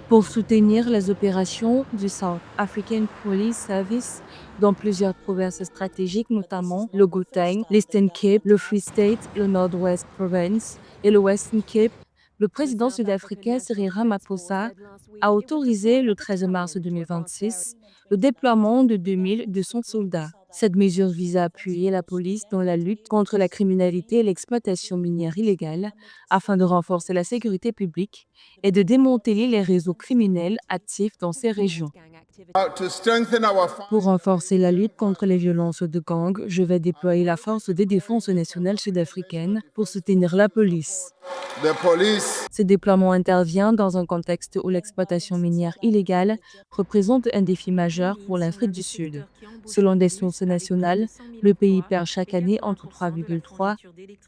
pour soutenir les opérations du South African Police Service dans plusieurs provinces stratégiques, notamment le Gauteng, l'Eastern Cape, le Free State, le Northwest Province et le Western Cape. Le président sud-africain Cyril Ramaphosa a autorisé le 13 mars 2026 le déploiement de 2200 soldats. Cette mesure vise à appuyer la police dans la lutte contre la criminalité et l'exploitation minière illégale afin de renforcer la sécurité publique et de démanteler les réseaux criminels actifs dans ces régions. Pour renforcer la lutte contre les violences de gang, je vais déployer la Force de défense nationale sud-africaine pour soutenir la police. Ce déploiement intervient dans un contexte où l'exploitation minière illégale représente un défi majeur pour l'Afrique du Sud. Selon des sources nationales, le pays perd chaque année entre 3,3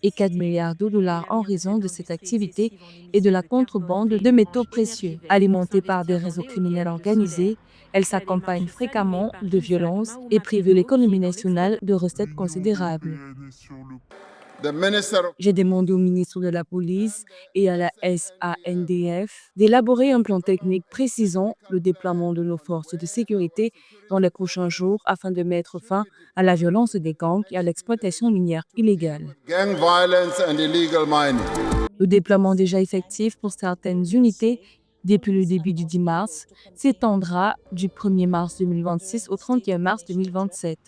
et 4 milliards de dollars en raison de cette activité et de la contrebande de métaux précieux. Alimentée par des réseaux criminels organisés, elle s'accompagne fréquemment de violences et prive l'économie nationale de recettes considérables. J'ai demandé au ministre de la Police et à la SANDF d'élaborer un plan technique précisant le déploiement de nos forces de sécurité dans les prochains jours afin de mettre fin à la violence des gangs et à l'exploitation minière illégale. Le déploiement déjà effectif pour certaines unités depuis le début du 10 mars s'étendra du 1er mars 2026 au 31 mars 2027.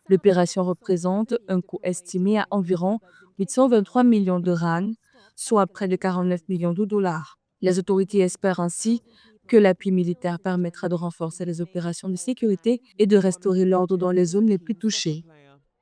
L'opération représente un coût estimé à environ 823 millions de rand, soit près de 49 millions de dollars. Les autorités espèrent ainsi que l'appui militaire permettra de renforcer les opérations de sécurité et de restaurer l'ordre dans les zones les plus touchées.